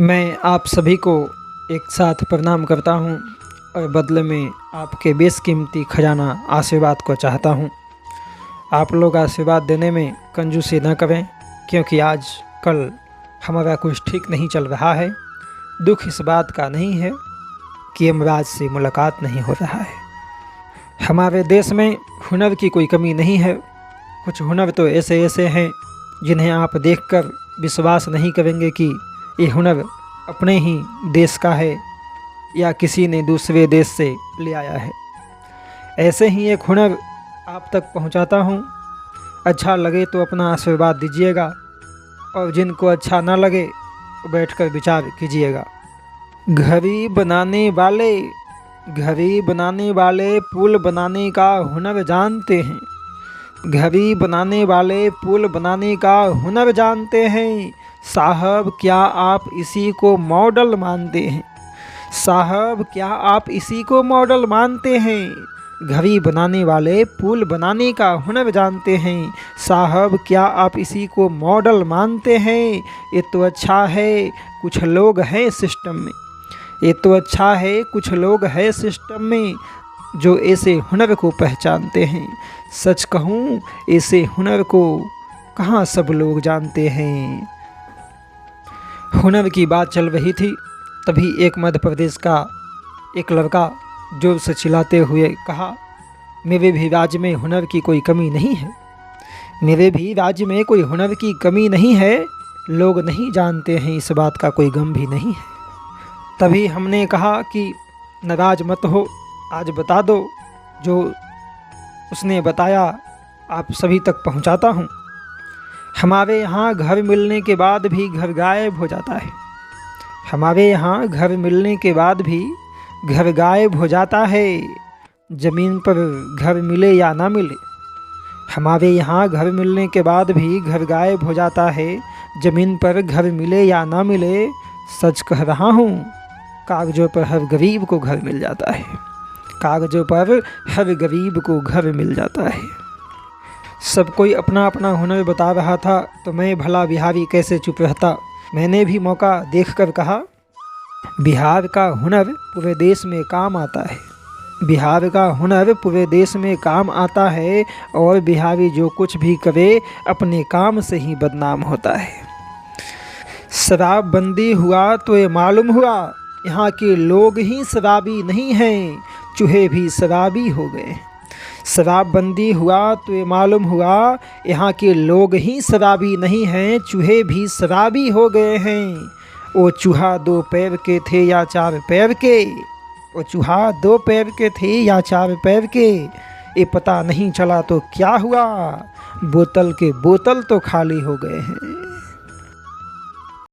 मैं आप सभी को एक साथ प्रणाम करता हूं और बदले में आपके बेशकीमती खजाना आशीर्वाद को चाहता हूं। आप लोग आशीर्वाद देने में कंजूसी न करें, क्योंकि आज कल हमारा कुछ ठीक नहीं चल रहा है। दुख इस बात का नहीं है कि यमराज से मुलाकात नहीं हो रहा है। हमारे देश में हुनर की कोई कमी नहीं है। कुछ हुनर तो ऐसे ऐसे हैं जिन्हें आप देखकर विश्वास नहीं करेंगे कि ये हुनर अपने ही देश का है या किसी ने दूसरे देश से ले आया है। ऐसे ही एक हुनर आप तक पहुंचाता हूं। अच्छा लगे तो अपना आशीर्वाद दीजिएगा और जिनको अच्छा ना लगे बैठकर विचार कीजिएगा। घड़ी बनाने वाले पुल बनाने का हुनर जानते हैं। घड़ी बनाने वाले पुल बनाने का हुनर जानते हैं। साहब क्या आप इसी को मॉडल मानते हैं? साहब क्या आप इसी को मॉडल मानते हैं? घड़ी बनाने वाले पुल बनाने का हुनर जानते हैं। साहब क्या आप इसी को मॉडल मानते हैं? ये तो अच्छा है कुछ लोग हैं सिस्टम में। ये तो अच्छा है कुछ लोग हैं सिस्टम में जो ऐसे हुनर को पहचानते हैं। सच कहूँ ऐसे हुनर को कहाँ सब लोग जानते हैं। हुनर की बात चल रही थी, तभी एक मध्य प्रदेश का एक लड़का जोर से चिल्लाते हुए कहा, मेरे भी राज्य में हुनर की कोई कमी नहीं है। मेरे भी राज्य में कोई हुनर की कमी नहीं है। लोग नहीं जानते हैं, इस बात का कोई गम भी नहीं है। तभी हमने कहा कि नाराज मत हो, आज बता दो। जो उसने बताया आप सभी तक पहुंचाता हूं। हमारे यहाँ घर मिलने के बाद भी घर गायब हो जाता है। हमारे यहाँ घर मिलने के बाद भी घर गायब हो जाता है। ज़मीन पर घर मिले या ना मिले। हमारे यहाँ घर मिलने के बाद भी घर गायब हो जाता है। ज़मीन पर घर मिले या ना मिले। सच कह रहा हूँ, कागज़ों पर हर गरीब को घर मिल जाता है। कागज़ों पर हर गरीब को घर मिल जाता है। सब कोई अपना अपना हुनर बता रहा था, तो मैं भला बिहारी कैसे चुप रहता। मैंने भी मौका देखकर कहा, बिहार का हुनर पूरे देश में काम आता है। बिहार का हुनर पूरे देश में काम आता है और बिहारी जो कुछ भी करे अपने काम से ही बदनाम होता है। शराबबंदी हुआ तो ये मालूम हुआ यहाँ के लोग ही शराबी नहीं हैं, चूहे भी शराबी हो गए। शराबबंदी हुआ तो ये मालूम हुआ यहाँ के लोग ही शराबी नहीं हैं, चूहे भी शराबी हो गए हैं। वो चूहा 2 पैर के थे या 4 पैर के। वो चूहा 2 पैर के थे या 4 पैर के। ये पता नहीं चला तो क्या हुआ, बोतल के बोतल तो खाली हो गए हैं।